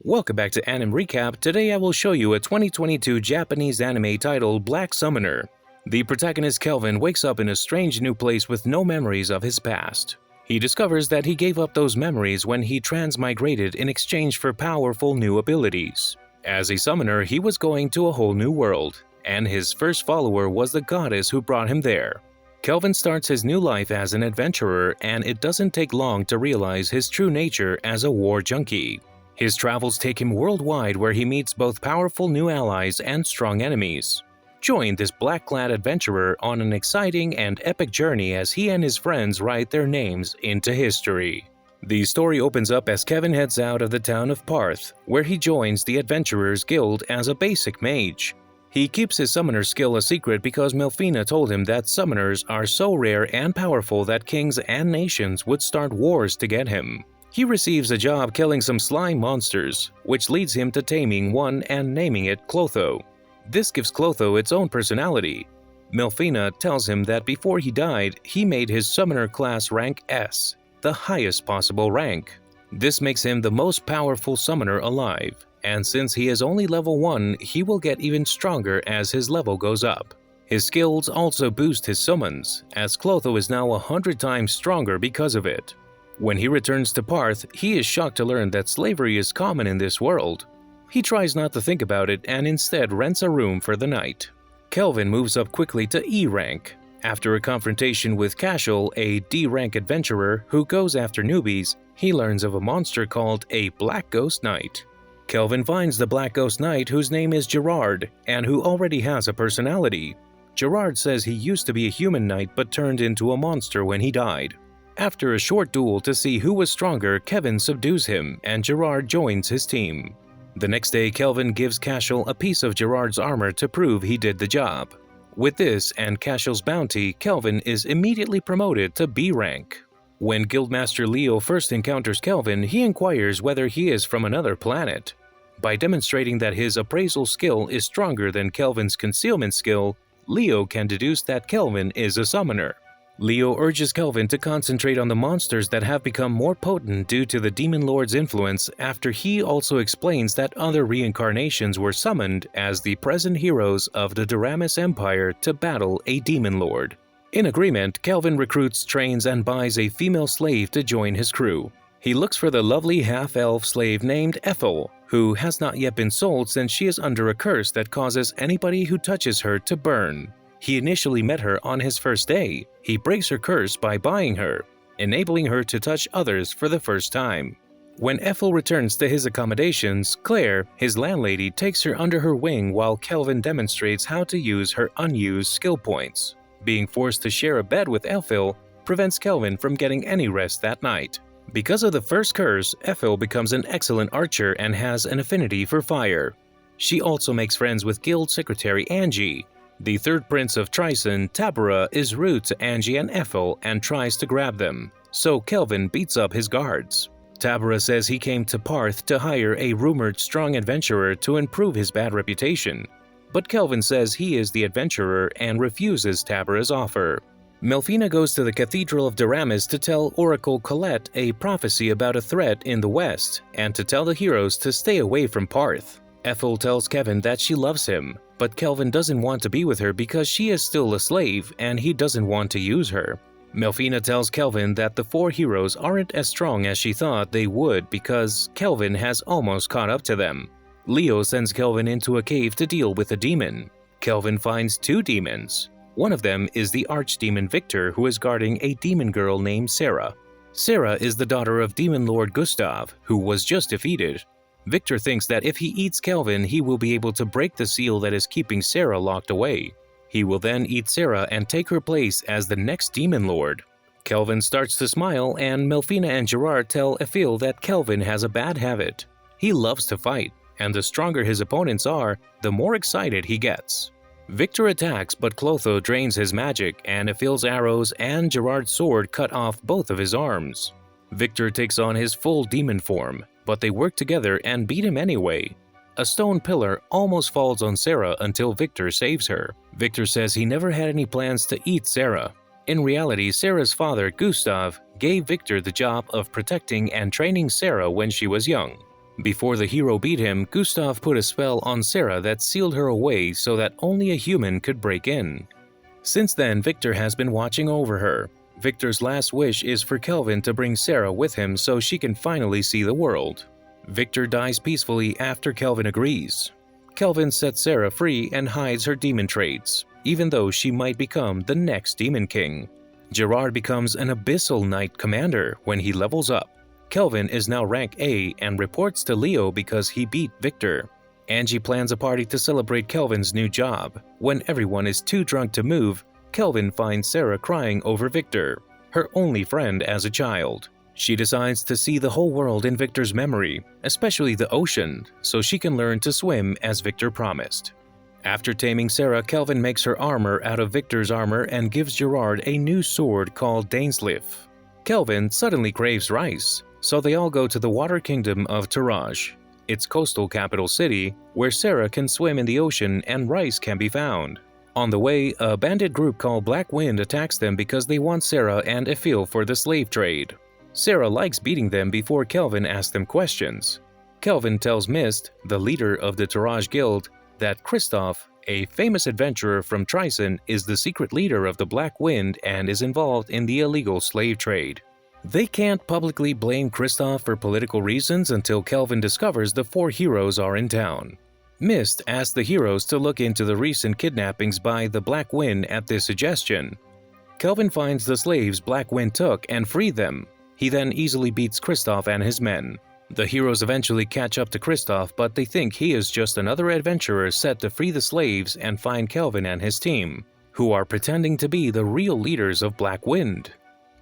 Welcome back to Anime Recap. Today I will show you a 2022 Japanese anime titled Black Summoner. The protagonist Kelvin wakes up in a strange new place with no memories of his past. He discovers that he gave up those memories when he transmigrated in exchange for powerful new abilities. As a summoner, he was going to a whole new world, and his first follower was the goddess who brought him there. Kelvin starts his new life as an adventurer, and it doesn't take long to realize his true nature as a war junkie. His travels take him worldwide, where he meets both powerful new allies and strong enemies. Join this black-clad adventurer on an exciting and epic journey as he and his friends write their names into history. The story opens up as Kevin heads out of the town of Parth, where he joins the Adventurers Guild as a basic mage. He keeps his summoner skill a secret because Melfina told him that summoners are so rare and powerful that kings and nations would start wars to get him. He receives a job killing some slime monsters, which leads him to taming one and naming it Clotho. This gives Clotho its own personality. Melfina tells him that before he died, he made his summoner class rank S, the highest possible rank. This makes him the most powerful summoner alive, and since he is only level 1, he will get even stronger as his level goes up. His skills also boost his summons, as Clotho is now 100 times stronger because of it. When he returns to Parth, he is shocked to learn that slavery is common in this world. He tries not to think about it and instead rents a room for the night. Kelvin moves up quickly to E rank. After a confrontation with Cashel, a D rank adventurer who goes after newbies, he learns of a monster called a Black Ghost Knight. Kelvin finds the Black Ghost Knight, whose name is Gerard and who already has a personality. Gerard says he used to be a human knight but turned into a monster when he died. After a short duel to see who was stronger, Kevin subdues him, and Gerard joins his team. The next day, Kelvin gives Cashel a piece of Gerard's armor to prove he did the job. With this and Cashel's bounty, Kelvin is immediately promoted to B rank. When Guildmaster Leo first encounters Kelvin, he inquires whether he is from another planet. By demonstrating that his appraisal skill is stronger than Kelvin's concealment skill, Leo can deduce that Kelvin is a summoner. Leo urges Kelvin to concentrate on the monsters that have become more potent due to the Demon Lord's influence, after he also explains that other reincarnations were summoned as the present heroes of the Duramis Empire to battle a Demon Lord. In agreement, Kelvin recruits, trains, and buys a female slave to join his crew. He looks for the lovely half-elf slave named Ethel, who has not yet been sold since she is under a curse that causes anybody who touches her to burn. He initially met her on his first day. He breaks her curse by buying her, enabling her to touch others for the first time. When Ethel returns to his accommodations, Claire, his landlady, takes her under her wing while Kelvin demonstrates how to use her unused skill points. Being forced to share a bed with Ethel prevents Kelvin from getting any rest that night. Because of the first curse, Ethel becomes an excellent archer and has an affinity for fire. She also makes friends with Guild Secretary Angie. The third prince of Trison, Tabara, is rude to Angie and Ethel and tries to grab them, so Kelvin beats up his guards. Tabara says he came to Parth to hire a rumored strong adventurer to improve his bad reputation, but Kelvin says he is the adventurer and refuses Tabara's offer. Melfina goes to the Cathedral of Duramis to tell Oracle Colette a prophecy about a threat in the west and to tell the heroes to stay away from Parth. Ethel tells Kevin that she loves him, but Kelvin doesn't want to be with her because she is still a slave and he doesn't want to use her. Melfina tells Kelvin that the 4 heroes aren't as strong as she thought they would because Kelvin has almost caught up to them. Leo sends Kelvin into a cave to deal with a demon. Kelvin finds 2 demons. One of them is the archdemon Victor, who is guarding a demon girl named Sarah. Sarah is the daughter of Demon Lord Gustav, who was just defeated. Victor thinks that if he eats Kelvin, he will be able to break the seal that is keeping Sarah locked away. He will then eat Sarah and take her place as the next Demon Lord. Kelvin starts to smile, and Melfina and Gerard tell Ethel that Kelvin has a bad habit. He loves to fight, and the stronger his opponents are, the more excited he gets. Victor attacks, but Clotho drains his magic, and Ethel's arrows and Gerard's sword cut off both of his arms. Victor takes on his full demon form, but they work together and beat him anyway. A stone pillar almost falls on Sarah until Victor saves her. Victor says he never had any plans to eat Sarah. In reality, Sarah's father, Gustav, gave Victor the job of protecting and training Sarah when she was young. Before the hero beat him, Gustav put a spell on Sarah that sealed her away so that only a human could break in. Since then, Victor has been watching over her. Victor's last wish is for Kelvin to bring Sarah with him so she can finally see the world. Victor dies peacefully after Kelvin agrees. Kelvin sets Sarah free and hides her demon traits, even though she might become the next Demon King. Gerard becomes an Abyssal Knight Commander when he levels up. Kelvin is now rank A and reports to Leo because he beat Victor. Angie plans a party to celebrate Kelvin's new job. When everyone is too drunk to move, Kelvin finds Sarah crying over Victor, her only friend as a child. She decides to see the whole world in Victor's memory, especially the ocean, so she can learn to swim as Victor promised. After taming Sarah, Kelvin makes her armor out of Victor's armor and gives Gerard a new sword called Dainsleif. Kelvin suddenly craves rice, so they all go to the water kingdom of Taraj, its coastal capital city, where Sarah can swim in the ocean and rice can be found. On the way, a bandit group called Black Wind attacks them because they want Sarah and Ephil for the slave trade. Sarah likes beating them before Kelvin asks them questions. Kelvin tells Mist, the leader of the Taraj Guild, that Kristoff, a famous adventurer from Tryson, is the secret leader of the Black Wind and is involved in the illegal slave trade. They can't publicly blame Kristoff for political reasons until Kelvin discovers the 4 heroes are in town. Mist asks the heroes to look into the recent kidnappings by the Black Wind at this suggestion. Kelvin finds the slaves Black Wind took and freed them. He then easily beats Kristoff and his men. The heroes eventually catch up to Kristoff, but they think he is just another adventurer set to free the slaves and find Kelvin and his team, who are pretending to be the real leaders of Black Wind.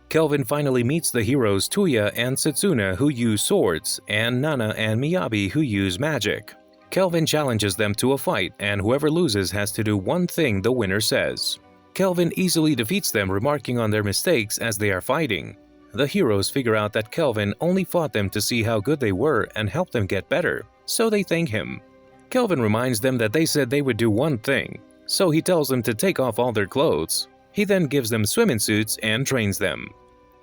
Kelvin finally meets the heroes Tuya and Setsuna, who use swords, and Nana and Miyabi, who use magic. Kelvin challenges them to a fight, and whoever loses has to do one thing the winner says. Kelvin easily defeats them, remarking on their mistakes as they are fighting. The heroes figure out that Kelvin only fought them to see how good they were and help them get better, so they thank him. Kelvin reminds them that they said they would do one thing, so he tells them to take off all their clothes. He then gives them swimming suits and trains them.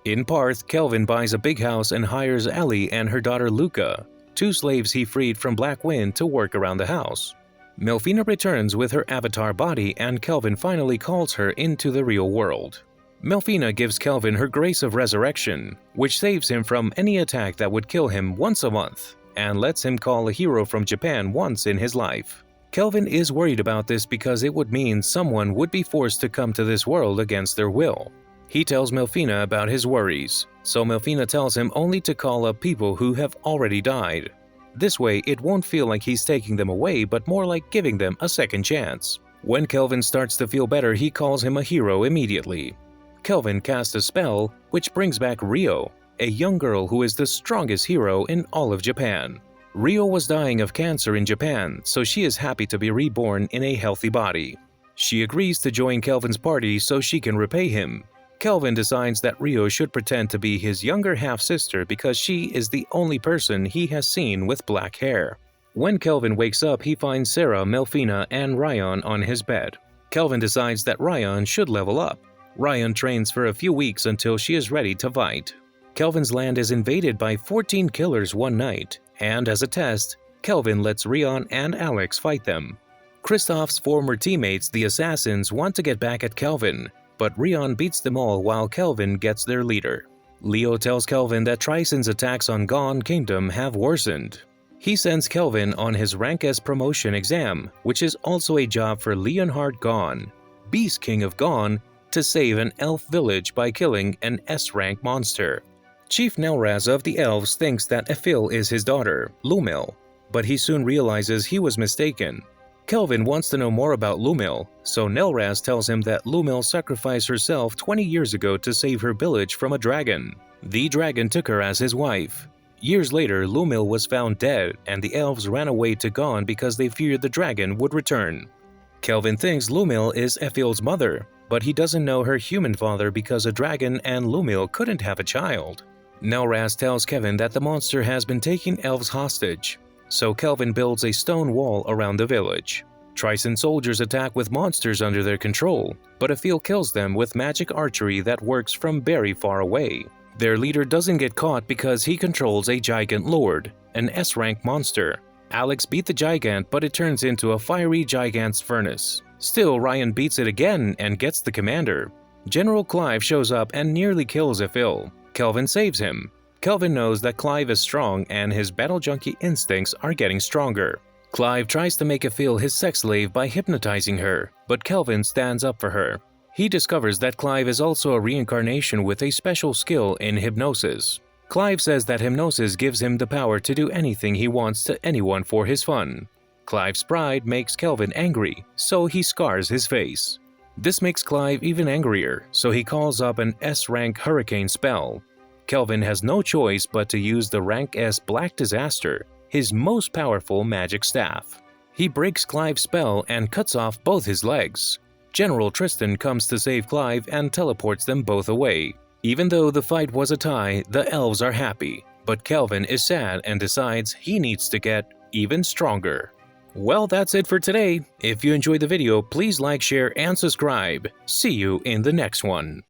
In Parth, Kelvin buys a big house and hires Ellie and her daughter Luca, 2 slaves he freed from Black Wind, to work around the house. Melfina returns with her avatar body and Kelvin finally calls her into the real world. Melfina gives Kelvin her Grace of Resurrection, which saves him from any attack that would kill him once a month, and lets him call a hero from Japan once in his life. Kelvin is worried about this because it would mean someone would be forced to come to this world against their will. He tells Melfina about his worries, so Melfina tells him only to call up people who have already died. This way, it won't feel like he's taking them away, but more like giving them a second chance. When Kelvin starts to feel better, he calls him a hero immediately. Kelvin casts a spell which brings back Rio, a young girl who is the strongest hero in all of Japan. Rio was dying of cancer in Japan, so she is happy to be reborn in a healthy body. She agrees to join Kelvin's party so she can repay him. Kelvin decides that Rio should pretend to be his younger half-sister because she is the only person he has seen with black hair. When Kelvin wakes up, he finds Sarah, Melfina, and Ryan on his bed. Kelvin decides that Ryan should level up. Ryan trains for a few weeks until she is ready to fight. Kelvin's land is invaded by 14 killers one night, and as a test, Kelvin lets Rion and Alex fight them. Kristoff's former teammates, the Assassins, want to get back at Kelvin, but Rion beats them all while Kelvin gets their leader. Leo tells Kelvin that Tryson's attacks on Gon Kingdom have worsened. He sends Kelvin on his rank S promotion exam, which is also a job for Leonhard Gon, Beast King of Gon, to save an elf village by killing an S-rank monster. Chief Nelraz of the elves thinks that Ephil is his daughter, Lumil, but he soon realizes he was mistaken. Kelvin wants to know more about Lumil, so Nelraz tells him that Lumil sacrificed herself 20 years ago to save her village from a dragon. The dragon took her as his wife. Years later, Lumil was found dead, and the elves ran away to Gon because they feared the dragon would return. Kelvin thinks Lumil is Ephil's mother, but he doesn't know her human father because a dragon and Lumil couldn't have a child. Nelraz tells Kelvin that the monster has been taking elves hostage, so Kelvin builds a stone wall around the village. Tryson soldiers attack with monsters under their control, but Ephil kills them with magic archery that works from very far away. Their leader doesn't get caught because he controls a Gigant Lord, an S-rank monster. Alex beat the Gigant, but it turns into a fiery Gigant's furnace. Still, Ryan beats it again and gets the commander. General Clive shows up and nearly kills Ifil. Kelvin saves him. Kelvin knows that Clive is strong and his battle junkie instincts are getting stronger. Clive tries to make Ifil his sex slave by hypnotizing her, but Kelvin stands up for her. He discovers that Clive is also a reincarnation with a special skill in hypnosis. Clive says that hypnosis gives him the power to do anything he wants to anyone for his fun. Clive's pride makes Kelvin angry, so he scars his face. This makes Clive even angrier, so he calls up an S-rank hurricane spell. Kelvin has no choice but to use the rank S Black Disaster, his most powerful magic staff. He breaks Clive's spell and cuts off both his legs. General Tristan comes to save Clive and teleports them both away. Even though the fight was a tie, the elves are happy, but Kelvin is sad and decides he needs to get even stronger. Well, that's it for today. If you enjoyed the video, please like, share, and subscribe. See you in the next one.